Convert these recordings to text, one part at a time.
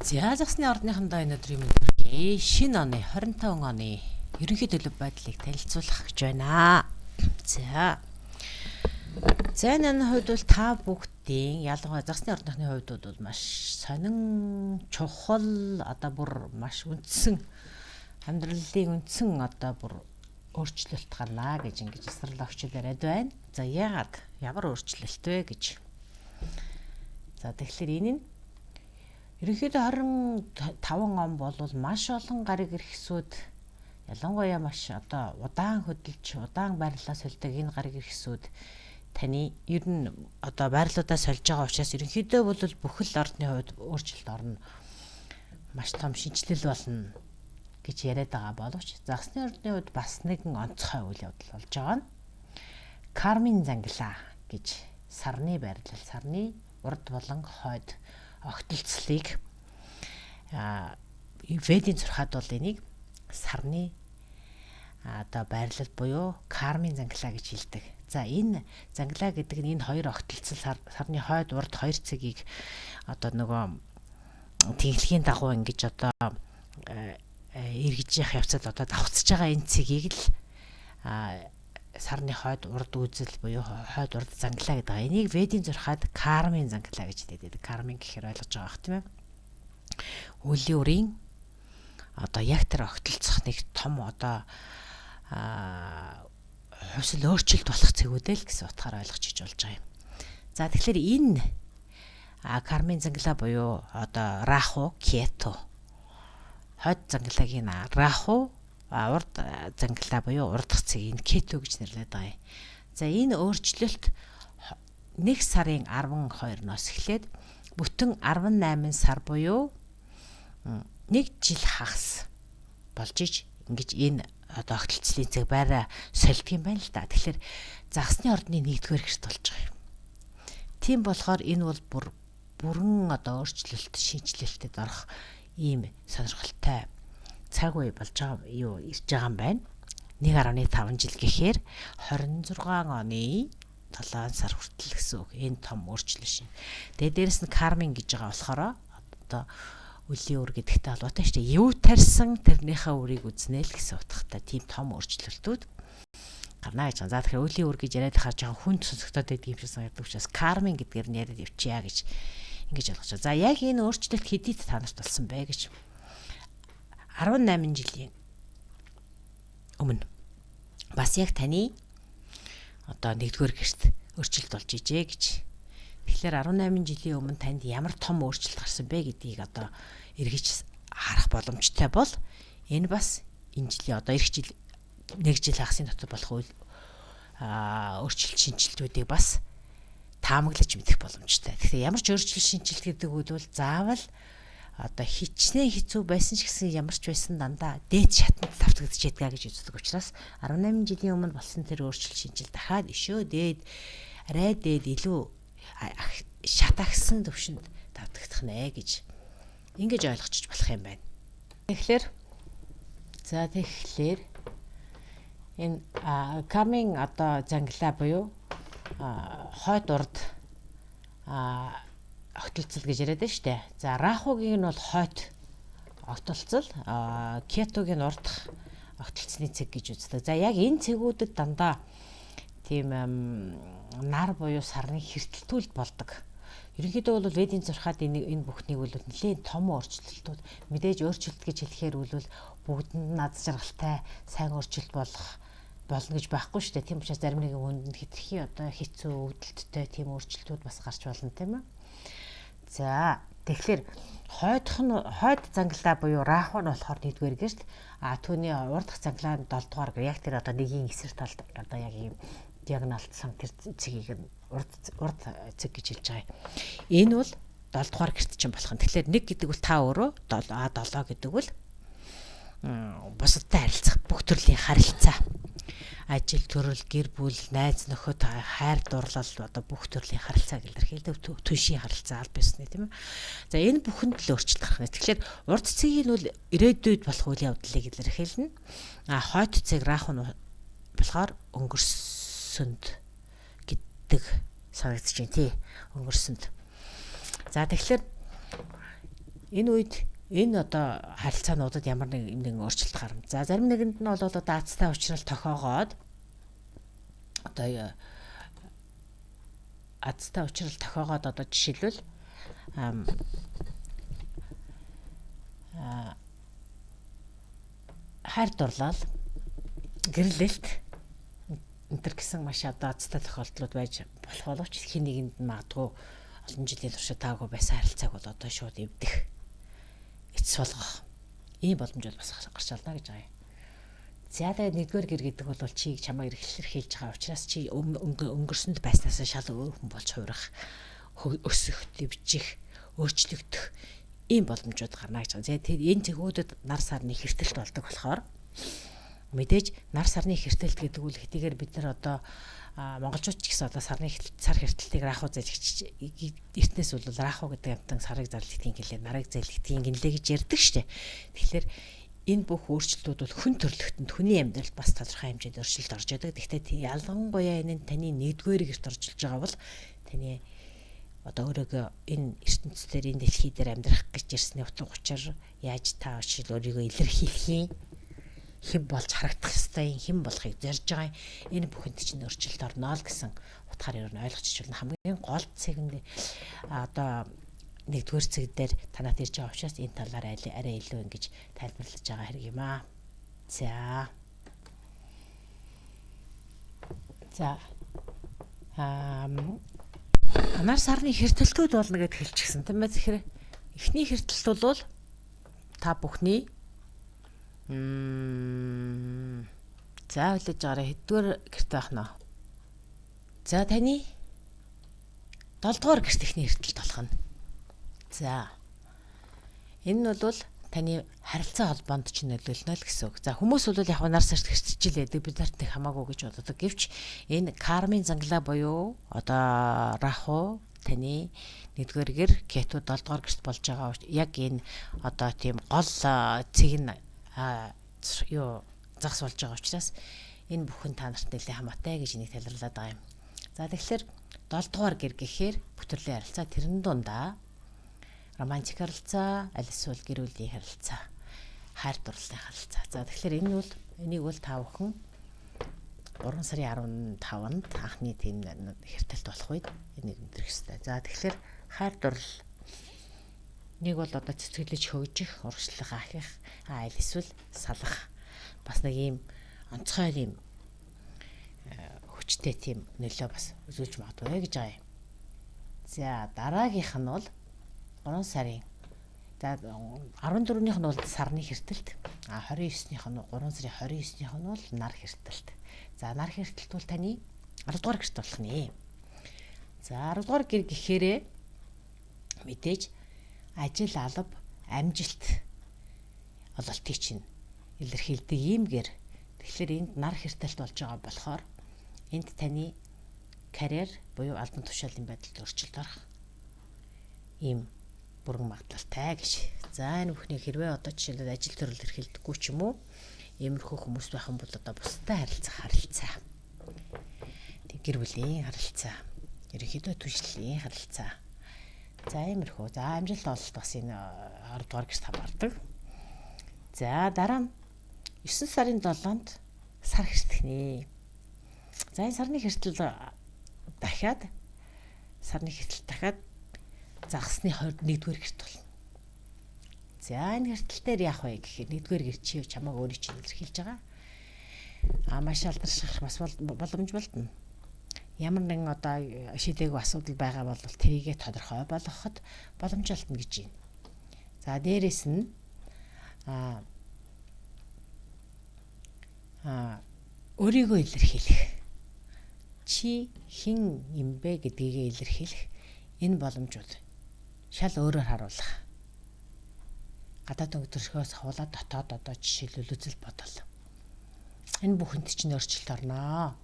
За засны орныхондоо энэ өдрийн мэндийг шинэ оны 25 оны ерөнхий төлөв байдлыг танилцуулах гэж байна. За энэ хувьд бол та бүгдийн ялангуяа засны орныхны хувьд бол маш сонин чухал бүр маш үндсэн амьдралын үндсэн бүр өөрчлөлт гарна гэж ингэж эсрэл огч яриад байна. За яагаад ямар өөрчлөлт вэ гэж. За тэгэхээр энэ нь ерөнхийдөө 25 он бол маш олон гариг эрхсүүд ялангуяа маш удаан хөдөлж удаан байрлалаа сольдог энэ гариг эрхсүүд таны ер нь байрлалуудаа сольж байгаа учраас ерөнхийдөө бол бүхэл орны хувьд өөрчлөлт орно. Маш том шинжилэл болно гэж яриад байгаа боловч засны орны хувьд бас нэгэн онцгой үйл явдал болж байгаа нь кармин зангилаа гэж сарны байрлал, сарны урд болон хойд огтлцлыг ведийн зурхад бол энийг сарны байрлал буюу кармин зангилаа гэж хэлдэг. За энэ зангилаа гэдэг нь энэ хоёр огтлцол сарны хойд урд хоёр цэгийг тэнхлэгийн дагуу ингэж эргэж явах явцад давхцаж байгаа энэ цэгийг л сарны хойд урд үзэл буюу хойд урд зангилаа гэдэг. Энийг ведийн зурхад кармин зангилаа гэж хэлдэг. Кармин гэхээр ойлгож байгаа бах тийм ээ. Үлийн үрийн яг тэр огтлцох нэг том хувьсэл өөрчлөлт болох цэгүүдэл гэсэн утгаар ойлгож иж болж байгаа юм. За тэгэхээр энэ кармин зангилаа буюу раху, кето хойд зангилагийн раху урд зангилаа буюу урдх цэгийг кето гэж нэрлэдэг байгаа юм. За энэ өөрчлөлт 1 сарын 12-ноос эхлээд бүтэн 18 сар буюу 1 жил хагас болж иж ингэж энэ огтлцлын цэг байраа сольдгийм байна л да. Тэгэхээр загсны ордны 1-р гэрт болж байгаа юм. Тийм болохоор энэ бол бүрэн өөрчлөлт, шинжилэлтэд орох ийм сонирхолтой цаг үе болж байгаа ирж байгаа юм байна. 1.5 жил гэхээр 26 оны 7 сар хүртэл гэсэн үг. Энэ том өөрчлөлт шин. Тэгээ дээрэс нь кармин гэж байгаа болохоор үлийн үр гэдэгтэй холбоотой шүү дээ. Юу тарьсан тэрнийхээ үрийг үзнэ л гэсэн утгатай тийм том өөрчлөлтүүд гарна гэж байна. За тэгэхээр үлийн үр гэж яриад хаа жоохон хүнд сонсогдоод байдаг юм шиг санагддаг учраас кармин гэдгээр нь яриад явчихъя гэж ингэж ойлгож байна. За яг энэ өөрчлөлт хэдийд та нарт болсон бэ гэж 18 жилийн өмнө бас яг таны 1-р гэрт өөрчлөлт болж ижээ гэж. Тэгэхээр 18 жилийн өмнө танд ямар том өөрчлөлт гарсан бэ гэдгийг эргэж харах боломжтой бол энэ бас энэ жилийн эх жил 1 жил хагасын дотор болох өөрчлөлт шинжилтүүдийг бас таамаглаж мэдэх боломжтой. Тэгэхээр ямар ч өөрчлөлт шинжилт гэдэг үйл бол заавал хичнээн хэцүү байсан ч гэсэн ямар ч байсан дандаа дээд шатанд давтагдж ядгаа гэж үздэг учраас 18 жилийн өмнө болсон тэр өөрчлөлт шинжил дахиад арай дээд илүү шат агсан төвшөнд давтагдах нэ гэж ингэж ойлгочих болох юм байна. Тэгэхээр энэ кармин зангилаа буюу хойд урд огтлцол гэж яриад байна шүү дээ. За рахугийн нь бол хойд огтлцол, кетогийн урдх огтлцны цэг гэж үздэг. За яг энэ цэгүүдэд дандаа тийм нар буюу сарны хэртэлтүүлд болдог. Ерөнхийдөө бол ведийн зурхад энэ бүхнийг бол нэлээд том өөрчлөлтүүд мэдээж өөрчлөлт гэж хэлэхээр бол бүгдэнд над жаргалтай сайн өөрчлөлт болно гэж байхгүй шүү дээ. Тийм учраас зарим нэгэн хүнд хэтэрхий хэцүү өвдөлттэй тийм өөрчлөлтүүд бас гарч болно тийм ээ. За тэгэхээр хойд зангилаа буюу раху нь болохоор 1-р гэрт түүний урдх зангилаа нь 7-р гэр яг тэр нэгийн эсрэг талд яг ийм диагоналдсан тэр цэгийг урд цэг гэж хэлж байгаа юм. Энэ бол 7-р гэрт чинь болох нь. Тэгэхээр 1 гэдэг бол та өөрөө 7 гэдэг бол бусадтай харилцах бүх төрлийн харилцаа ажил, төрөл, гэр бүл, найз нөхөд, хайр дурлал бүх төрлийн харилцааг илэрхийлдэг түншийн харилцаа аль биесний тийм ээ. За энэ бүхэнд л өөрчлөлт гарах. Тэгэхээр урд цэгийн бол ирээдүйд болох үйл явдлыг илэрхийлнэ. Хойд цэг раху нь болохоор өнгөрсөнд гэдэг санагдаж байна тий. Өнгөрсөнд. За тэгэхээр Энэ үед энэ одоо харилцаануудад ямар нэгэн өөрчлөлт гарна. За зарим нэгэнд нь бол одоо азтай уучрал тохиогоод одоо азтай уучрал тохиогоод одоо жишээлбэл хайр дурлал гэрлэлт энтэр гэсэн маш одоо азтай тохиолдлууд байж болох боловч хин нэгэнд нь магадгүй олон жилийн туршид таагүй байсан харилцааг бол одоо шууд эвдэх эцс болгох ийм боломж бол бас гарч ална гэж байгаа юм. За тэгээд нэгдүгээр гэр гэдэг бол чийг чамайг эрхлэлж байгаа учраас чи өнгөрсөнд байснаас шал өөр хүн болж хувирах, өсөх, дэвжих, өөрчлөгдөх ийм боломжууд гарна гэж байгаа. Тэгээд энэ зэгүүдэд нар сарны хэртэлт болдог болохоор мэдээж нар сарны хэртэлт гэдэг үл хэдийгээр бид нар одоо монголчууд ч гэсэн одоо сар хэртэлтийг раахуу зэлгч эртнээс бол раахуу гэдэг амтан сарыг зарлагдгийн гэлээ нарыг зэлгдгийн гинлээ гэж ярьдаг штэ. Тэгэхээр энэ бүх өөрчлөлтүүд бол хүн төрлөختөнд хүний амьдралд бас тодорхой хэмжээнд өөрчлөлт орж байдаг. Гэхдээ ялангуяа энэ таны нэгдүгээр гэрт оржилж байгаа бол таны одоо өөрийгөө энэ ертөнцийн энэ дэлхий дээр амьдрах гэж ирсний утга учир яаж та өөрийгөө илэрхийлэх юм, хэн болж харагдах ёстой юм, хэн болохыг зорж байгаа энэ бүхэнд чинь өөрчлөлт орно л гэсэн утгаар ер нь ойлгочих болно. Хамгийн гол цэгэн одоо нэгдүгээр цэг дээр танаад ирж байгаа учраас энэ талаар арай илүү ингэж тайлбарлаж байгаа хэрэг юм аа. За нар сарны хэртэлтүүд болно гэд хэлчихсэн тийм ээ. Тэгэхээр эхний хэртэлт бол та бүхний за хэлж байгаараа хэдгээр гэрт байх нь. За таны 7 дугаар гэрт эхний хэртэлт болох нь. За энэ нь бол таны харилцаа холбоонд ч нөлөөлнө л гэсэн үг. За хүмүүс бол яг нар сарт хэрчил байдаг бид нарт нэг хамаагүй гэж боддог. Гэвч энэ кармын занглаа буюу одоо раху таны нэгдүгээр гэр кету 7 дугаар гэрт болж байгаа яг энэ одоо тийм гол цэг нь загас болж байгаа учраас энэ бүхэн та нарт нэлээд хамаатай гэж энийг тайлбарлаад байгаа юм. За тэгэхээр 7 дугаар гэр гэхээр бүтэрлийн харилцаа тэрэн дундаа романтик харилцаа, аль эсвэл гэр бүлийн харилцаа, хайр дурлалын харилцаа. За тэгэхээр энийг бол та бүхэн 3 сарын 15-нд анхны тийм хэртэлт болох үед энийг өндөрөх ёстой. За тэгэхээр хайр дурлал нэг бол одоо цэцгэлж хөгжих, урагшлах ахих, аль эсвэл салах бас нэг ийм онцгой ийм хүчтэй тийм нөлөө бас үзүүлж магадгүй гэж байгаа юм. За дараагийнх нь бол 3 сарын. За 14-ийнх нь бол сарны хэртэлт. 29-ийнх нь 3 сарын 29-ийнх нь бол нар хэртэлт. За нар хэртэлт бол таны 10 дугаар гэрт болох нэ. За 10 дугаар гэр гэхээрээ мэдээж ажил алба, амжилт ололтыг чинь илэрхийлдэг ийм гэр. Тэгэхээр энд нар хэртэлт болж байгаа болохоор энд таны карьер буюу албан тушаалын байдалд өөрчлөлт орох ийм бүрэн магадлалтай гэж. За энэ бүхний хэрвээ одоо жишээлбэл ажил төрөл эрхэлдэггүй ч юм уу иймэрхүү хүмүүс байх юм бол одоо бусдад харилцаа. Тэг гэр бүлийн харилцаа, ерөнхийдөө түшлийн харилцаа. За иймэрхүү. За амжилт ололт бас энэ 10 дугаар гэрт хамаардаг. За дараа нь 9 сарын 7-нд сар хэртгэнэ. За энэ сарны хэртэл дахиад загасны 21-р гэрт болно. За энэ хэртэлтээр яах вэ гэхээр 1-р гэр чи чамайг өөрөө чинь илэрхийлж байгаа. Маш алдарших бас боломж болдно. Ямар нэгэн одоо шийдээгүй асуудал байгаа бол тэрийгэ тодорхой болгоход боломж олдно гэж байна. За дээрэс нь өөрийгөө илэрхийлэх. Чи хэн юм бэ гэдгийг илэрхийлэх энэ боломжууд шал өөрөөр харуулах. Гадаад өнгөтөрхөөс хавуулаад дотоод одоо жишээлбэл үзэл бодол. Энэ бүхэнд чинь өөрчлөлт орноо.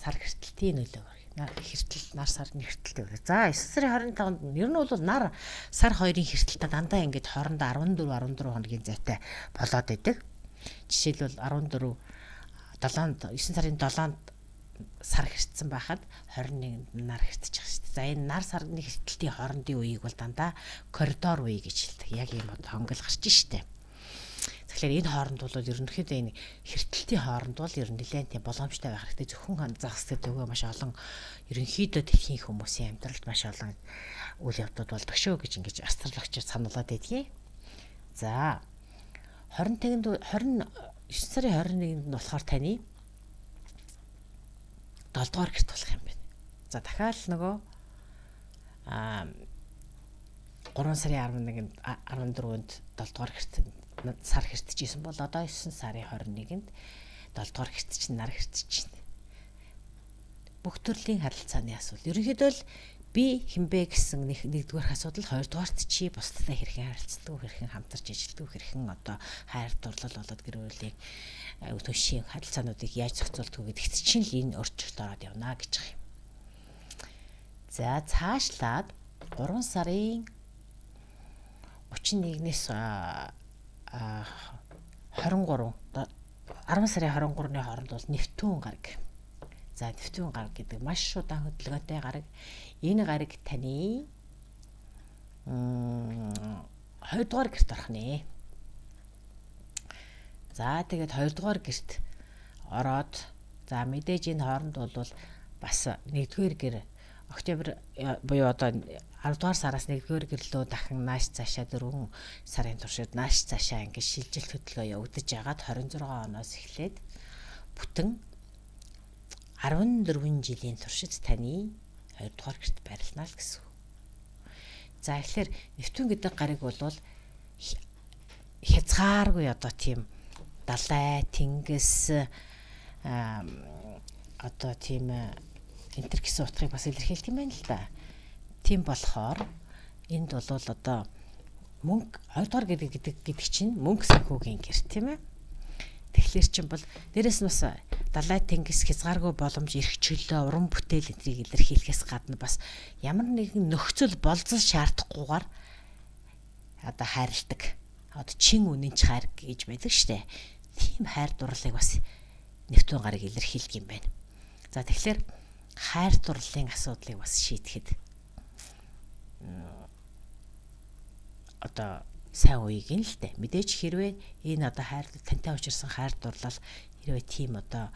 Сар хэртэлтийн нөлөөгөөр. Нар сарын хэртэлтэй. За 9 сарын 25-нд ер нь бол нар сар 2-ын хэртэлтэй дандаа ингэж хоорондоо 14 хоногийн зайтай болоод идэг. Жишээлбэл 9 сарын 7-нд сар хэртсэн байхад 21-нд нар хэртэж байгаа шүү дээ. За энэ нар сарны хэртэлтийн хоорондын үеийг бол дандаа коридор үе гэж хэлдэг. Яг ийм хонгол гарч штэ. Тэгэхээр энэ хооронд бол ерөнхийдөө энэ хэртэлтийн хооронд бол ер нь нэлээд тийм боломжтой байх хэрэгтэй. Зөвхөн зах зээл төгөө маш олон ерөнхийдөө дэлхийн хүмүүсийн амьдралд маш олон үйл явдлууд болдог шүү гэж ингэж астрологчид сануулад байдгийг. За 29 сарын 21-нд нь болохоор таны 7 дугаар гэрт болох юм байна. За дахиад нөгөө 3 сарын 11-нд 14-нд 7 дугаар гэрт сар хэртчихсэн бол одоо 9 сарын 21-нд 7 дугаар гэрт чинь нар хэртэж байна. Бүх төрлийн харилцааны асуудал. Ерөнхийдөө л би хинбэ гэсэн нэгдүгээр асуудал, хоёрдугаарт чи бусдтай хэрхэн харилцдаг, хэрхэн хамтарч ажилладаг, хэрхэн одоо хайр дурлал болоод гэр бүлийн төшийн харилцаануудыг яаж зохицуулдаг гэдэгт чинь л энэ өөрчлөлт ороод явна гэж байгаа юм. За цаашлаад 3 сарын 31-ээс 10 сарын 23-ны хооронд бол Нептун гараг. За Нептун гараг гэдэг маш удаан хөдөлгөөнтэй гараг. Энэ гараг таны 2 дугаар гэрт орох нэ. За тэгээд 2 дугаар гэрт ороод за мэдээж энэ хооронд бол бас 1-р гэр октябрь буюу одоо 10 дугаар сараас 1-р гэрлөө дахин нааш цаашаа 4 сарын туршид нааш цаашаа ингэж шилжилт хөдөлгөөн явагдаж байгаад 26 оноос эхлээд бүтэн 14 жилийн туршид таны 2 дугаар гэрт байрлана л гэсэн. За тэгэхээр Нептун гэдэг гариг бол хязгааргүй одоо тийм далай, тэнгис одоо тийм энтер гэсэн утгыг бас илэрхийлт юм байна л да. Тийм болохоор энд бол одоо мөнгө 2 дугаар гэдэг чинь мөнгө санхүүгийн гэр тийм ээ. Тэгэхээр чин бол дээрэс нь бас далай тэнгис хязгааргүй боломж эрх чөлөө уран бүтээл энтрийг илэрхийлэхээс гадна бас ямар нэгэн нөхцөл болзол шаардахгүйгээр одоо хайрладаг. Одоо чин үнэнч хайр гэж байдаг штэ. Тийм хайр дурлалыг бас Нептун гарыг илэрхийлдэг юм байна. За тэгэхээр хайр дурлалын асуудлыг бас шийдэхэд одоо сайн үеиг нь л дээ. Мэдээж хэрвээ энэ одоо хайр тантай учирсан хайр дурлал хэрвээ тийм одоо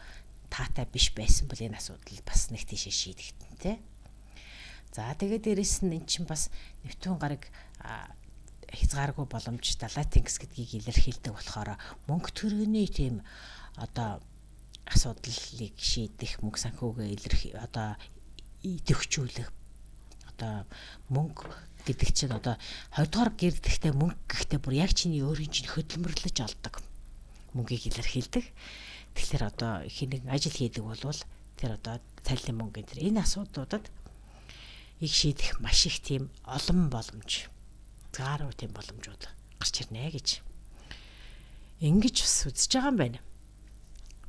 таатай биш байсан бол энэ асуудал бас нэг тийшээ шийдэгдэн тэ. За тэгээд дээрэс нь эн чинь бас Нептун гараг хязгааргүй боломж далай тэнгис гэдгийг илэрхийлдэг болохоор мөнгө төрөний тийм одоо асуудлыг шийдэх мөнгө санхүүгээ одоо идэвхжүүлэх одоо мөнгө гэдэг чинь одоо 20 дугаар гэр гэхдээ мөнгө гэхдээ бүр яг чиний өөрийн чинь хөдөлмөрлөж олдог мөнгийг илэрхийлдэг. Тэгэхээр одоо хинэг ажил хийдэг болвол тэр одоо цалин мөнгө гэдэг энэ асуудлуудад их шийдэх маш их тийм олон боломж гааруу тийм боломжууд гарч ирнэ гэж ингэж бас үзэж байгаа юм байна.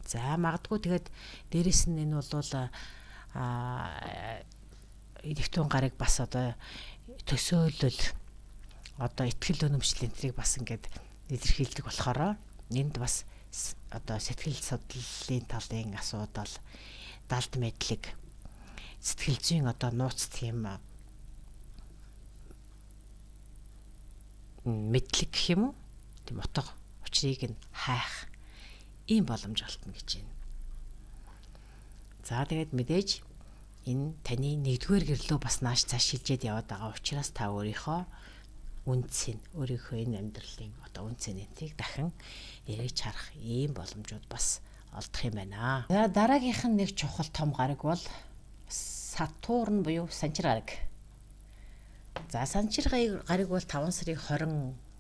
За магадгүй тэгээд дээрэс нь энэ бол Нептун гарыг бас одоо төсөөлөл одоо ихтгэл үнэмшил энтрийг бас ингээд илэрхийлдэг болохоор энд бас одоо сэтгэл судлалын талын асуудал, далд мэдлэг, сэтгэл зүйн одоо нууц тийм мэдлэг гэх юм уу? Тийм утга учрыг нь хайх ийм боломж олтно гэж байна. За тэгээд мэдээж энэ таны 1-р гэрлөө бас нааш цааш шилжээд яваад байгаа учраас та өөрийнхөө үнцийг өөрийнхөө энэ амьдралын одоо үнцнийг дахин эргэж харах ийм боломжууд бас олдох юм байна. За дараагийнх нь нэг чухал том гараг бол Сатурн буюу Санчир гараг. За Санчир гараг бол 5 сарын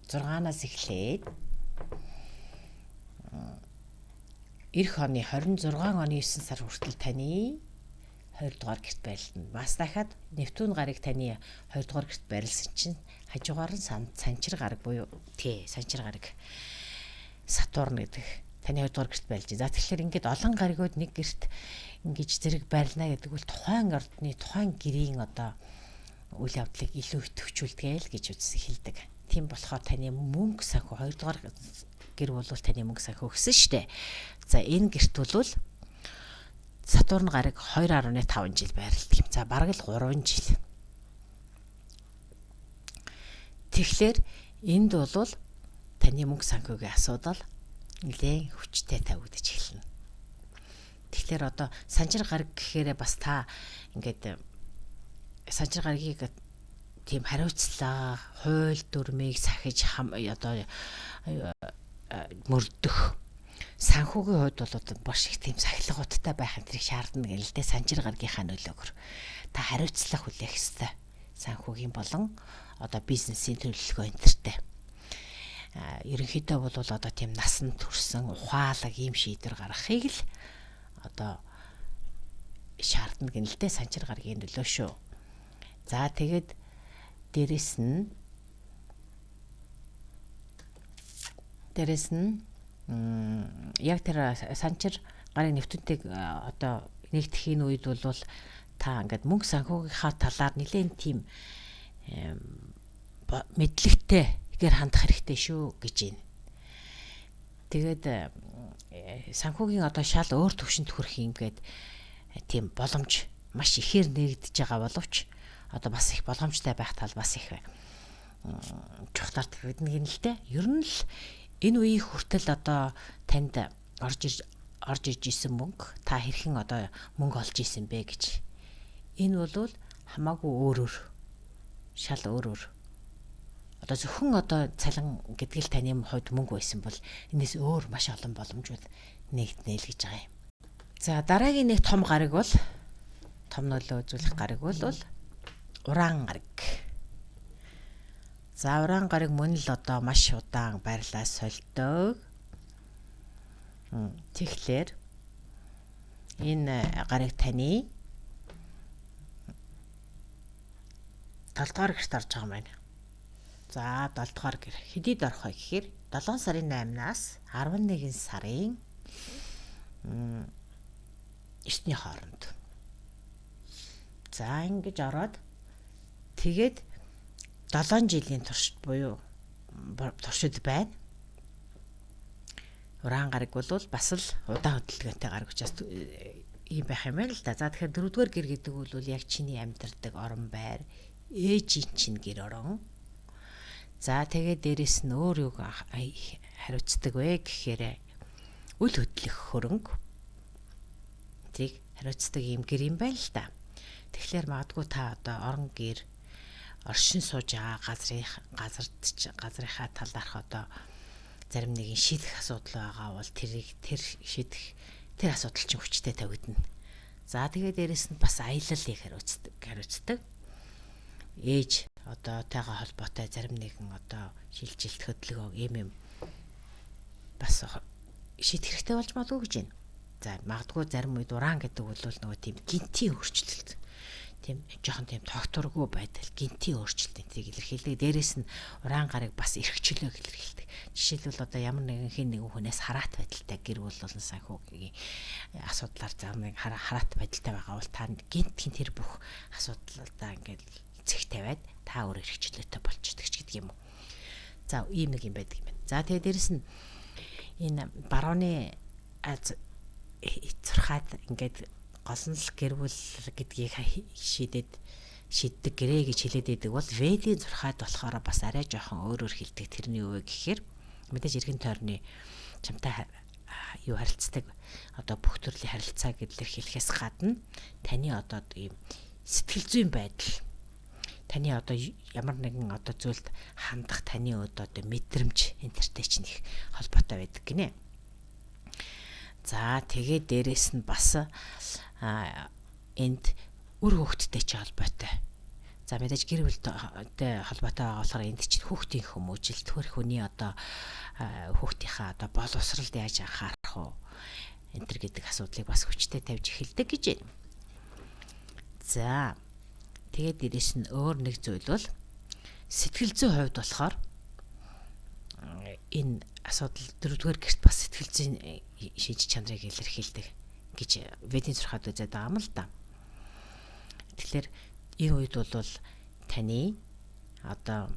26-наас эхлээд эх оны 26 оны 9 сар хүртэл таны 2 дугаар гэрт байрлана. Бас дахиад Нептун гарыг таны 2 дугаар гэрт байрласан чинь хажуугаар нь Санчир гараг буюу Санчир гараг Сатурн гэдэг таны 2 дугаар гэрт байлж. За тэгэхээр ингээд олон гаригууд нэг гэрт ингэж зэрэг байрлана гэдэг бол тухайн ордны тухайн гэрийн одоо үйл явдлыг илүү идэвхжүүлдэг л гэж хэлдэг. Тийм болохоор таны мөнгө санхүү 2 дугаар гэр бол таны мөнгө санхүү гэсэн штэ. За энэ гэрт бол Сатурн гарыг 2.5 жил байрладаг юм. За бараг л 3 жил. Тэгэхээр энд бол таны мөнгө санхүүгийн асуудал нэлээд хүчтэй тавигдаж эхэлнэ. Тэгэхээр одоо санчир гараг гэхээр бас та ингээд санчир гарагийг тийм хариуцлага, хууль дүрмийг сахиж одоо мөрдөх санхүүгийн хувьд бол одоо маш их тийм сахилгуудтай байх энэ шаардна гэлээ санчир гаргийнхаа нөлөөгөөр та хариуцлага хүлээх ёстой. Санхүүгийн болон одоо бизнесийн төлөвлөгөө энтертэй. Ерөнхийдөө бол одоо тийм насан турсан ухаалаг ийм шийдвэр гаргахыг л одоо шаардна гэнэлтэй санчир гарагийн нөлөө шүү. За тэгээд дээрэс нь яг тэр санчир гарын нэвтэнтэйг одоо нэгтгэхийн үед бол та ингээд мөнгө санхүүгийнхаа талаар нэлээд тийм мэдлэгтэйгээр хандах хэрэгтэй шүү гэж байна. Тэгээд санхүүгийн одоо шал өөр төвшөнд хүрэх юм гээд тийм боломж маш ихээр нэгдэж байгаа боловч одоо бас их боломжтой байх тал бас их чухлаар тавигдана гэнэлтэй. Ер нь л энэ үеийн хүртэл одоо танд орж иж исэн мөнгө та хэрхэн одоо мөнгө олж исэн бэ гэж. Энэ бол хамаагүй өөрөөр шал өөрөөр. Одоо зөвхөн одоо цалин гэдэг л таны хувьд мөнгө байсан бол энэс өөр маш олон боломжууд нэгднэ л гэж байгаа юм. За дараагийн нэг том гараг бол том нөлөө үзүүлэх гараг бол уран гараг. За уран гараг мөн л одоо маш удаан байрлаа сольдог. Тэгэхээр энэ гараг таны 7 дугаар гэрт орж байгаа юм байна. За 7 дугаар гэр хэдийд орох вэ гэхээр 7 сарын 8-наас 11 сарын 9-ний хооронд. За ингэж ороод тэгээд 7 жилийн туршид буюу туршид байна. Уран гараг бол бас л удаан хөдөлгөөнтэй гараг учраас ийм байх юм байна л да. За тэгэхээр 4 дугаар гэр гэдэг бол яг чиний амьдардаг орон байр, ээжийн чинь гэр орон. За тэгээд дээрэс нь өөр юу хариуцдаг вэ гэхээр үл хөдлөх хөрөнгө. Тийг хариуцдаг юм гэр юм байна л да. Тэгэхээр магадгүй та одоо орон гэр оршин сууж байгаа газрынхаа талаарх одоо зарим нэгэн шийдэх асуудал байгаа бол тэр асуудал чинь хүчтэй тавигдана. За тэгээд дээрэс нь бас аяллыг хариуцдаг. Ээж одоо тайгаа холбоотой зарим нэгэн одоо шилжилт хөдөлгөөн юм бас шийдэх хэрэгтэй болж магадгүй гэж байна. За магадгүй зарим үед уран гэдэг бол нөгөө тийм гинтийн өөрчлөлт. Тийм жоохон тийм тогтворгүй байдал, гинтийн өөрчлөлтийг илэрхийлдэг. Дээрээс нь уран гарыг бас эрхчлөөг илэрхийлдэг. Жишээлбэл одоо ямар нэгэн хин нэгэн хүнээс хараат байдалтай гэр бүл болон санхүүгийн асуудлаар зарим нэг хараат байдалтай байгаа бол та гинтийн тэр бүх асуудлуудаа ингээд цэг тавиад та өөр эрхчлөөтэй болчихдог ч гэдэг юм уу. За ийм нэг юм байдаг юм байна. За тэгээд дээрэс нь энэ барууны эцурхаад ингээд голнол гэр бүл гэдгийг шийддэг гэрээ гэж хэлээд байдаг бол Ведийн зурхаад болохоор бас арай жоохон өөрөөр хэлдэг. Тэрний юу вэ гэхээр мэдээж эргэн тойрны чамтай юу харилцдаг одоо бүх төрлийн харилцаа илэрхийлэхээс гадна таны одоо ийм сэтгэл зүйн байдал, таны одоо ямар нэгэн одоо зүйлд хандах таны одоо мэдрэмж энтертэй ч нэг холбоотой байдаг гинэ. За тэгээд дээрэс нь бас энд үр хөвгттэй ч холбоотой. За мэдээж гэр бүлтэй холбоотой байгаа болохоор энд чинь хүүхдийн хүмүүжил төр хүний одоо хүүхдийнхаа одоо боловсролд яаж анхаарах вэ? Энтер гэдэг асуудлыг бас хүчтэй тавьж эхэлдэг гэж байна. За тэгээд дээрэс нь өөр нэг зүйл бол сэтгэл зүйн хувьд болохоор энэ асуудал 4-р гэрт бас сэтгэл зүйн шийдэж чанарыг илэрхийлдэг гэж Ведийн зурхаад үзээд байгаа юм л да. Тэгэхээр энэ үед бол таны одоо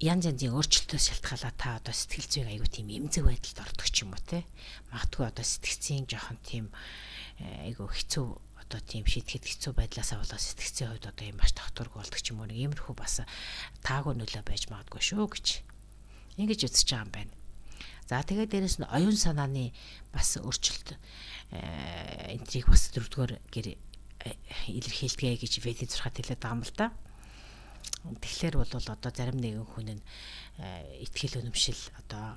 янз янзын өөрчлөлтөөс шалтгаалаад та одоо сэтгэл зүйн аюу тийм эмзэг байдалд ордог ч юм уу те. Магадгүй одоо сэтгцийн жоохон тийм айгу хэцүү одоо тийм шийдэхэд хэцүү байдлаасаа болоод сэтгцийн хувьд одоо юм маш тогтворгүй болдог ч юм уу, нэг иймэрхүү бас таагүй нөлөө байж магадгүй шүү гэж ингэж үзэж байгаа юм байна. За тэгээд дээрэс нь оюун санааны бас өөрчлөлт энтрийг бас 4-р гэр илэрхийлдэг гэж Ведийн зурхад хэлээд байгаа юм л да. Тэгэхээр бол одоо зарим нэгэн хүн нь итгэл үнэмшил одоо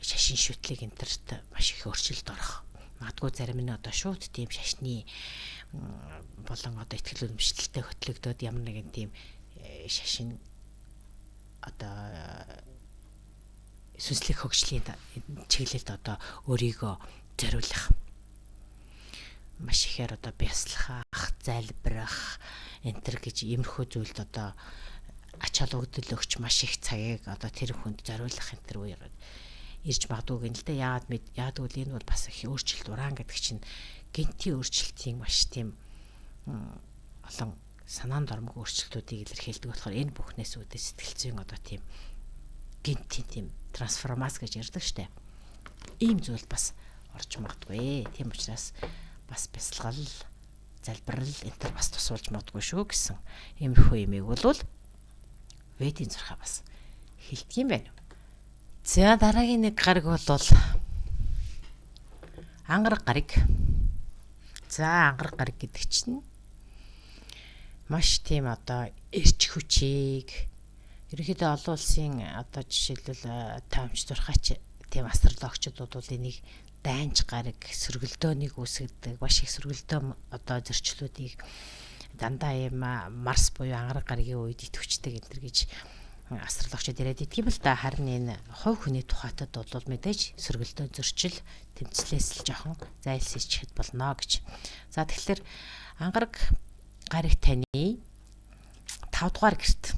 шашин шүтлэг энтерт маш их өөрчлөлт орох. Магадгүй зарим нь одоо шууд тийм шашны болон одоо итгэл үнэмшилтэй хөтлөгдөд ямар нэгэн тийм шашин одоо сүнслэг хөгжлийн чиглэлд одоо өөрийгөө зориулах, маш ихээр одоо бясалгах, залбирах энтер гэж иймэрхүү зүйлд одоо ач холбогдол өгч маш их цагийг одоо тэр хүнд зориулах энтер үеэр ирж магадгүй гэнэ л дээ. Яагаад гэвэл энэ бол бас их өөрчлөлт уран гэдэг чинь генетийн өөрчлөлтийн маш тийм олон санаанд ормог өөрчлөлтүүдийг илэрхийлдэг болохоор энэ бүхнээс үүдээ сэтгэл зүйн одоо тийм генетийн тийм трансформац гэж ярьдаг штэ. Ийм зүйл бас орж магадгүй. Тийм учраас бас бясалгал, залбирал энтер бас тусуулж магадгүй шүү гэсэн иймэрхүү юмыг бол Ведийн зурхаа бас хэлдэг юм байна. За дараагийн нэг гараг бол ангараг гараг. За ангараг гараг гэдэг чинь маш тийм одоо эрч хүчийг ерөнхийдөө олон улсын одоо жишээлбэл таамж зурхаач тийм астрологчдод бол энийг дайнч гараг, сөргөлдөөнийг үүсгэдэг, маш их сөргөлдөө одоо зөрчлүүдийг дандаа юм Марс буюу ангараг гарагийн үед идэвхждэг энэ гэж астрологчид яриад идэг юм л да. Харин энэ хувь хүний тухайтад бол мэдээж сөргөлдөө зөрчил тэмцлээс л жоохон зайлсхийчихэд болно гэж. За тэгэхээр ангараг гараг таны 5 дугаар гэрт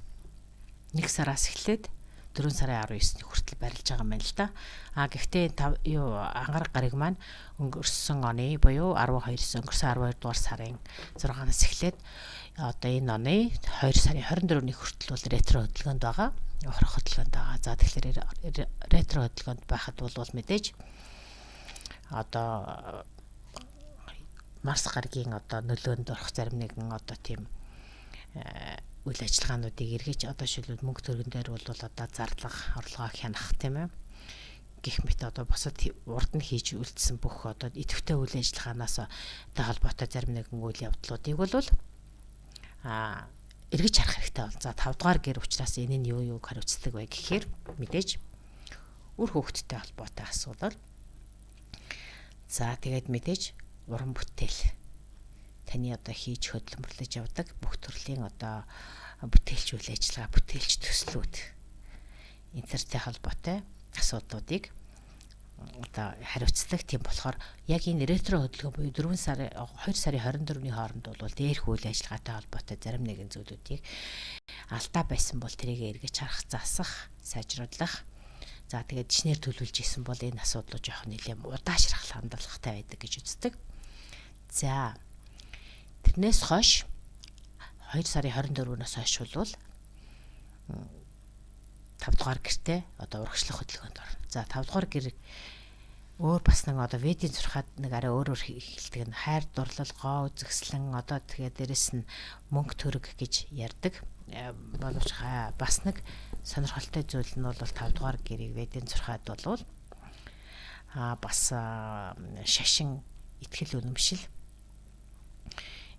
1 сараас эхлээд 4 сарын 19-ний хүртэл барилж байгаа юм байна л да. Гэхдээ ангараг гараг маань өнгөрсөн оны буюу 12-с өнгөрсөн 12 дугаар сарын 6-наас эхлээд одоо энэ оны 2 сарын 24-ний хүртэл бол ретро хөдөлгөөнд байгаа. Ухрах хөдөлгөөнд байгаа. За тэгэхээр ретро хөдөлгөөнд байхад бол мэдээж одоо Марс гарагийн одоо нөлөөнд орох зарим нэгэн одоо тийм үйл ажиллагаануудыг эргэж одоо шилбэл мөнгө төргөн дээр бол одоо зарлага орлогоо хянах тийм ээ. Гэх мэт одоо босод урд нь хийж үлдсэн бүх одоо идэвхтэй үйл ажиллагаанаас холбоотой зарим нэгэн үйл явдлуудыг бол эргэж харах хэрэгтэй бол. За 5 дугаар гэр учраас энэ нь юу хариуцдаг вэ гэхээр мэдээж үр хөвгттэй холбоотой асуудал. За тэгээд мэдээж уран бүтээл таны одоо хийж хөдөлмөрлөж явдаг бүх төрлийн одоо бүтээлч үйл ажиллагаа, бүтээлч төслүүд интертэй холбоотой асуудлуудыг одоо хариуцдаг. Тийм болохоор яг энэ ретро хөдөлгөөн буюу 2 сарын 24-ний хооронд бол дээрх үйл ажиллагаатай холбоотой зарим нэгэн зүйлүүдийг алдаа байсан бол тэрийг эргэж харах, засах, сайжруулах. За тэгээд жишнэр төлөвлөж исэн бол энэ асуудлууд жоох нэлээд удаашрах хандлагатай байдаг гэж үздэг. За тэрнээс хойш 2 сарын 24-өөс хойш бол 5 дугаар гэртээ одоо урагшлах хөдөлгөөнд орно. За 5 дугаар гэр өөр бас нэг одоо Ведийн зурхад нэг арай өөрөөр хэлдэг нь хайр дурлал, гоо үзэсгэлэн одоо тэгээд дээрэс нь мөнгө төрөг гэж ярьдаг. Боловч бас нэг сонирхолтой зүйл нь бол 5 дугаар гэрийг Ведийн зурхад бол бас шашин, итгэл үнэмшил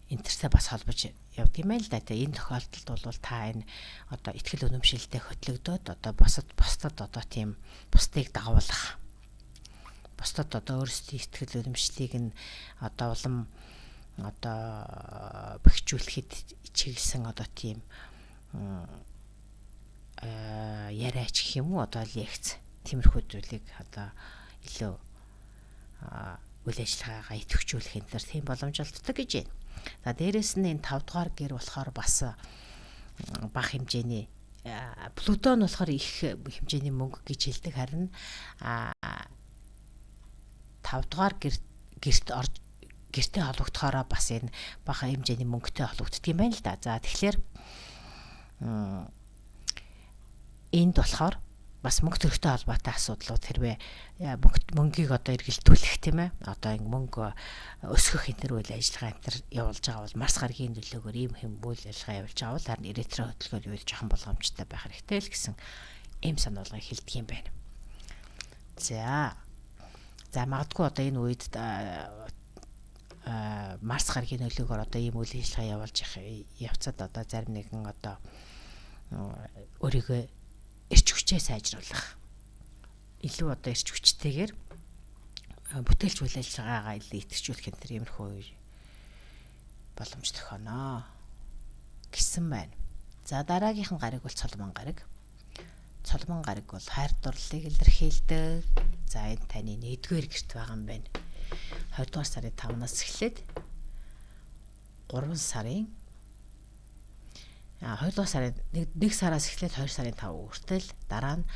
энтертэй бас холбож явдаг юм байна л да. Энэ тохиолдолд бол та энэ одоо итгэл үнэмшилтэй хөтлөгдөөд одоо бусдад одоо тийм бусдыг дагуулах, бусдад одоо өөрсдийн итгэл үнэмшлийг нь одоо улам одоо бэхжүүлэхэд чиглэсэн одоо тийм яриач гэх юм уу одоо лекц тиймэрхүү зүйлийг одоо илүү үйл ажиллагаагаа идэвхжүүлэх энэ төр тийм боломж олддог гэж байна. За дээрэс нь энэ 5 дугаар гэр болохоор бас бага хэмжээний Плутон болохоор их хэмжээний мөнгө гэж хэлдэг. Харин 5 дугаар гэртээ холбогдохоороо бас энэ бага хэмжээний мөнгөтэй холбогддог юм байна л да. За тэгэхээр энд болохоор бас мөнгө төрхтэй холбоотой асуудлууд хэрвээ мөнгийг одоо эргэлтүүлэх тийм ээ одоо мөнгө өсгөх энэ төр үйл ажиллагаа энэ төр явуулж байгаа бол Марс гарагийн нөлөөгөөр ийм хэм үйл ажиллагаа явуулж байгаа бол харин эритро хөдөлгөөн юу жоохон болгоомжтой байх хэрэгтэй л гэсэн ийм сануулгыг хэлдэг юм байна. За магадгүй одоо энэ үед Марс гарагийн нөлөөгөөр одоо ийм үйл ажиллагаа явуулж явцад одоо зарим нэгэн одоо өөрийгөө эрч хүчээ сайжруулах илүү одоо эрч хүчтэйгээр бүтээлч үйл ажиллагаагаа илүү идэвхжүүлэх энэ төр иймэрхүү боломж тохионоо гэсэн байна. За дараагийнхан гариг бол цолмон гариг. Цолмон гариг бол хайр дурлалыг илэрхийлдэг. За энэ таны 1-р гэрт байгаа юм байна. 2-р сарын 5-наас эхлээд 3 сарын 2 сарын 1 сараас эхлээд 2 сарын 5 хүртэл дараа нь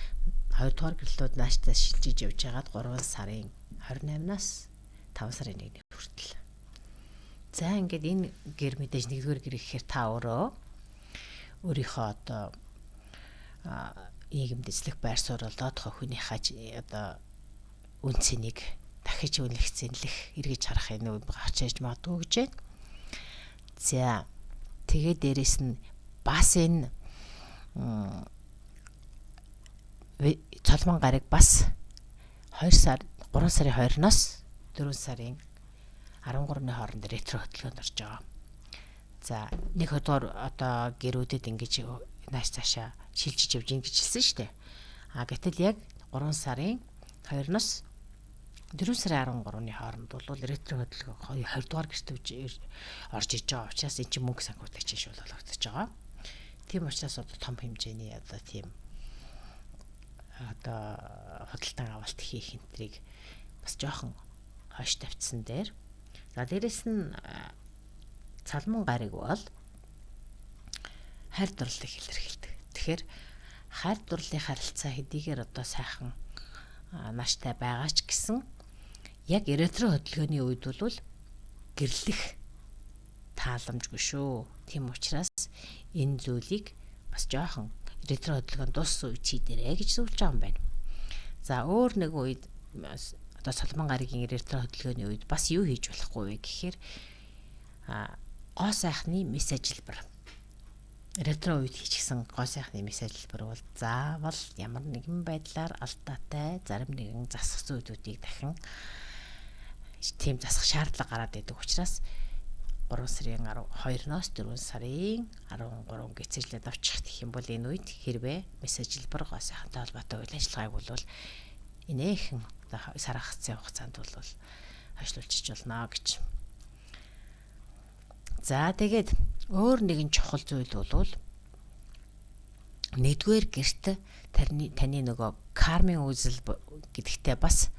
2-р гэрлүүд нааштай шилжиж явж байгаад 3 сарын 28-наас 5 сарын 1-ний хүртэл. За ингээд энэ гэр мэдээж 1-р гэр гэхээр та өөрийнхөө одоо нийгэмд эзлэх байр суурилдоо түүнийхээ одоо үн цэнийг дахиж үнэлэх эргэж харах энэ үе гарч ирж магадгүй гэж байна. За тэгээд дээрэс нь бас энэ цолмон гариг бас 3 сарын 2-оос 4 сарын 13-ны хооронд ретро хөдөлгөөнд орж байгаа. За нэг өдөр одоо гэрүүдэд ингэж нааш цаашаа шилжиж явж ин гэж хэлсэн шүү дээ. Гэтэл яг 3 сарын 2-оос 4 сарын 13-ны хооронд бол ретро хөдөлгөөн 20-р гэрт орж иж байгаа учраас энэ чинь мөнгө санхүүлагч биш болгогдож байгаа. Тийм учраас одоо том хэмжээний одоо тийм одоо худалдан авалт хийх энтрийг бас жоохон хойш тавьсан дээр. За дээрэс нь цалман гариг бол хайр дурлалыг илэрхийлдэг. Тэгэхээр хайр дурлалын харилцаа хэдийгээр одоо сайхан нааштай байгаа ч гэсэн яг ретро хөдөлгөөний үед бол гэрлэх тааламжгүй шүү. Тийм учраас энэ зүйлийг бас жоохон ретро хөдөлгөөн дууссан үе чийдэрэ гэж зөвлөж байгаа юм байна. За өөр нэг үед одоо цолмон гаригийн ретро хөдөлгөөний үед бас юу хийж болохгүй вэ гэхээр гоо сайхны мес ажилбар. Ретро үед хийчихсэн гоо сайхны мес ажилбар бол заавал ямар нэгэн байдлаар алдаатай зарим нэгэн засах зүйлүүдийг дахин тийм засах шаардлага гараад идэг учраас 3 сарын 12-ноос 4 сарын 13 гэцэрлээд авчих гэх юм бол энэ үед хэрвээ мес ажилбар гоо сайхантай холбоотой үйл ажиллагааг бол инээхэн сар хагацын хугацаанд бол хойшлуулчих болно гэж. За тэгээд өөр нэгэн чухал зүйл бол 1-р гэрт таны нөгөө кармын үзэл гэдэгтээ бас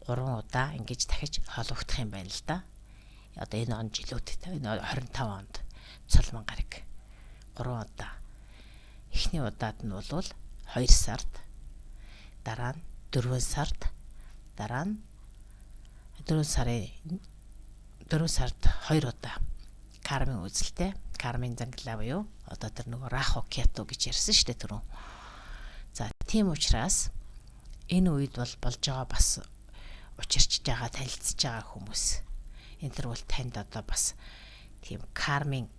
3 удаа ингэж дахиж холбогдох юм байна л да. Одоо энэ он жилүүдэд энэ 25 онд цолмон гариг 3 удаа. Эхний удаад нь бол 2 сард, дараа нь 4 сард, дараа нь 4 сард 2 удаа кармын үзэлтэй, кармын занглаа буюу одоо тэр нөгөө рахо кето гэж ярьсан шүү дээ түрүү. За тийм учраас энэ үед бол болж байгаа бас учирчж байгаа, танилцж байгаа хүмүүс энэ төр бол танд одоо бас тийм кармын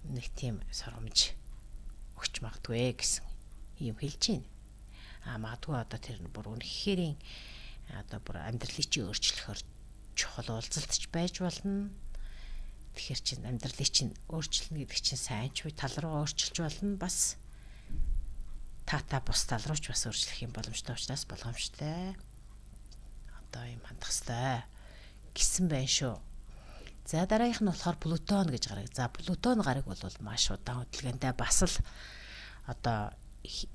нэг тийм сургамж өгч магадгүй гэсэн юм хэлж байна. Магадгүй одоо тэр бүр үнэхээр одоо бүр амьдралыг чи өөрчлөхөөр чухал уулзалтч байж болно. Тэгэхээр чин амьдралыг чинь өөрчлөнө гэдэг чинь сайн ч үе тал руу өөрчилж болно, бас та бус тал руу ч бас өөрчлөх юм боломжтой учраас болгоомжтой. Одоо юм хандах хэрэгтэй гэсэн байна шүү. За дараагийнх нь болохоор Плутон гэж гараг. За Плутон гараг бол маш удаан хөдөлгөөнтэй бас л одоо их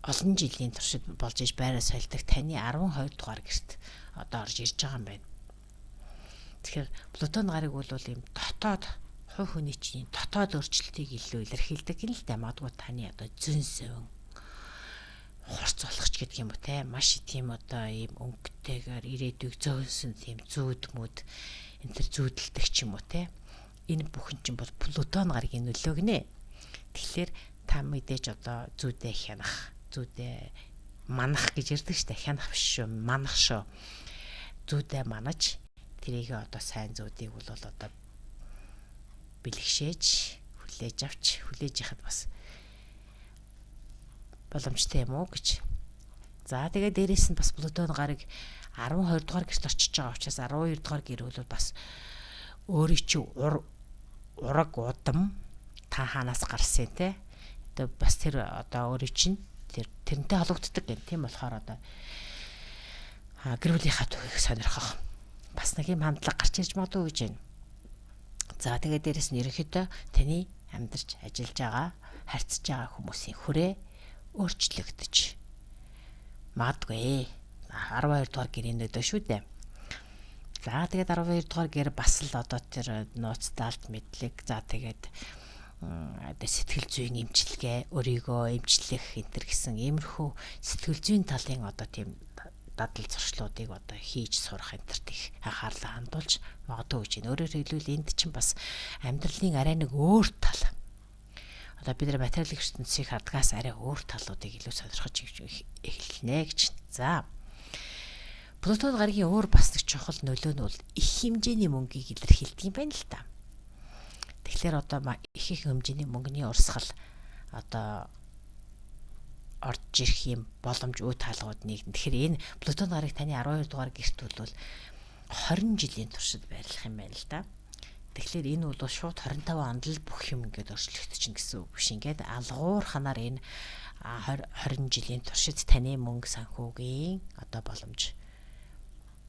олон жилийн туршид болж иж байраа солидог таны 12 дугаар гэрт одоо орж ирж байгаа юм байна. Тэгэхээр Плутон гараг бол ийм дотоод хувь хүний чинь дотоод өөрчлөлтийг илүү илэрхийлдэг юм л да. Магадгүй таны одоо зүүн сэвэн хурц болгоч гэдэг юм уу те, маш тийм одоо ийм өнгөтэйгээр ирээдүйг зөөнсөн тийм зүүдмүүд энэ төр зүүдэлдэг ч юм уу те. Энэ бүхэн чинь бол Плутон гарагийн нөлөөг нэ. Тэгэхээр та мэдээж одоо зүйдээ хянах, зүйдээ манах гэж ярьдаг штэ. Хянах биш шүү, манах шүү. Зүйдээ манаж тэрийг одоо сайн зүүдийг бол одоо бэлгшээж хүлээж яхад бас боломжтой юм уу гэж. За тэгээ дээрээс нь бас Плутон гараг 12 дугаар гэрт очиж байгаа учраас 12 дугаар гэр бол бас өөрийн чи ураг удам та хаанаас гарсан те. Одоо бас тэр одоо өөрийн чинь тэрнтэй холбогддог гэн. Тийм болохоор одоо гэр бүлийнхаа түүхийг сонирхох бас нэг юм хандлага гарч ирж магадгүй гэж байна. За тэгээд дээрэс нь ерөнхийдөө таны амьдарч ажиллаж байгаа, харьцаж байгаа хүмүүсийн хүрээ өөрчлөгдөж магадгүй. 12 дугаар гэрийн өдөө шүү дээ. За тэгээд 12 дугаар гэр бас л одоо тэр нууцтаалт мэдлэг, за тэгээд сэтгэл зүйн эмчилгээ, өөрийгөө эмчлэх энэ гэсэн иймэрхүү сэтгэл зүйн талын одоо тийм дадал зуршлуудыг одоо хийж сурах энтерт их анхаарлаа хандуулж магадгүй гэж байна. Өөрөөр хэлбэл энд чинь бас амьдралын арай нэг өөр тал. Одоо бид нар материалын ертөнцийг хардгаас арай өөр талуудыг илүү сонирхож эхэлнэ гэж. За. Плутон гарагийн өөр бас нэг чухал нөлөө нь бол их хэмжээний мөнгийг илэрхийлдэг юм байна л та. Тэгэхээр одоо их хэмжээний мөнгөний урсгал одоо орж ирэх юм боломж үе таалгууд нэгэн. Тэгэхээр энэ Плутон гараг таны 12 дугаар гэрт бол 20 жилийн туршид байрлах юм байна л да. Тэгэхээр энэ бол шууд 25 онд л бүх юм ингээд өөрчлөгдөж гэсэн үг биш. Ингээд алгуур ханаар энэ 20 жилийн туршид таны мөнгө санхүүгийн одоо боломж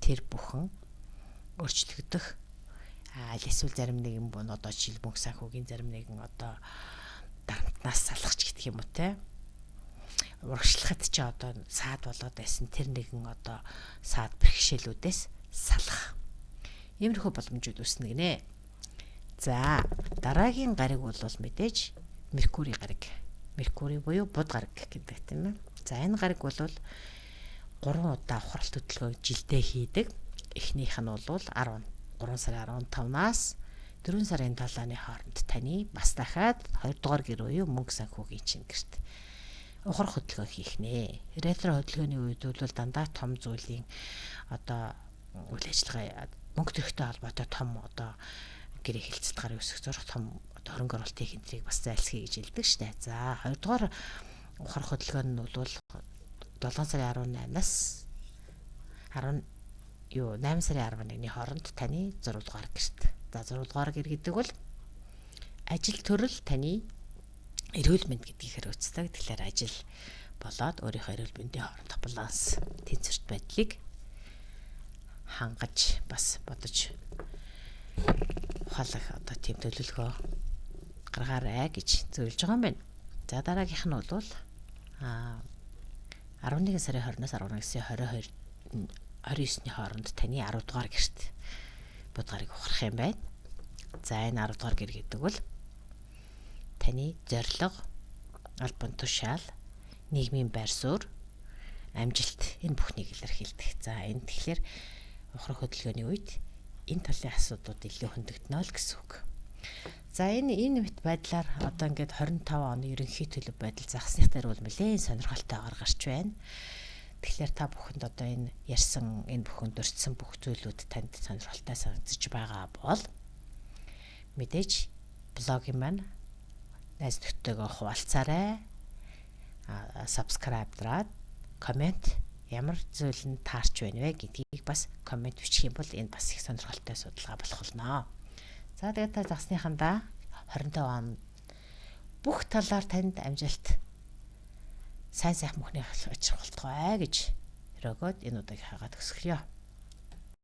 тэр бүхэн өөрчлөгдөх. Эсвэл зарим нэгэн бун одоо жишээл мөнгө санхүүгийн зарим нэгэн одоо дарамтнаас салахч гэдэг юм уу те. Урагшлахад ч одоо саад болоод байсан тэр нэгэн одоо саад бэрхшээлүүдээс салах. Иймэрхүү боломжууд үүснэ гинэ. За дараагийн гариг бол мэдээж Меркури гариг. Меркури буюу буд гариг гэдэг тийм ээ. За энэ гариг бол 3 удаа ухралт хөдөлгөөг жилдээ хийдэг. Эхнийх нь бол 3 сарын 15-наас 4 сарын 7-ны хооронд таны бас дахиад 2 дугаар гэр буюу мөнгө санхүүгийн чинь гэрт ухрах хөдөлгөөн хийх нэ. Ретро хөдөлгөөний үед бол дандаа том зүйлийн одоо үйл ажиллагаа мөнгө төрхтэй холбоотой том одоо гэрээ хилцэлт гарын өсөх зорх том одоо хөрөнгө оруулалтын хэмжээг бас зайлсхий гэж хэлдэг штэ. За 2 дугаар ухрах хөдөлгөөн нь бол 7 сарын 18-наас 8 сарын 11-ний хооронд таны 6 дугаар гэрт. За 6 дугаар гэр гэдэг бол ажил төрөл таны эрүүл мэнд гэдгийг хариуцдаг. Тэгэхээр ажил болоод өөрийнхөө эрүүл мэндийн хоорондох баланс, тэнцвэрт байдлыг хангаж бас бодож ухаалаг одоо тийм төлөвлөгөө гаргаарай гэж зөвлөж байгаа юм байна. За дараагийнх нь бол 11 сарын 20-наас 11 сарын 29-ний хооронд таны 10 дугаар гэрт буд гарыг ухрах юм байна. За энэ 10 дугаар гэр гэдэг бол таны зорилго, албан тушаал, нийгмийн байр суурь, амжилт энэ бүхнийг илэрхийлдэг. За энэ тэгэхээр ухрах хөдөлгөөний үед энэ талын асуудлууд илүү хөндөгднө л гэсэн үг. За энэ мэт байдлаар одоо ингээд 25 оны ерөнхий төлөв байдал загсных дээр бол нэлээд сонирхолтойгоор гарч байна. Тэгэхээр та бүхэнд одоо энэ ярьсан энэ бүхэн дурдсан бүх зүйлүүд танд сонирхолтой санагдаж байгаа бол мэдээж блогийн маань найз нөхдөдөө хуваалцаарай. Subscribe дараад коммент ямар зүйл нь таарч байна вэ гэдгийг бас коммент бичих юм бол энэ бас их сонирхолтой судалгаа болох болно. За тэгээд та загсныхандаа 25 он бүх талаар танд амжилт сайн сайхан мөхний очих болтугай гэж өрөөгөөд энэ удаагийн хагаад өсгөлё.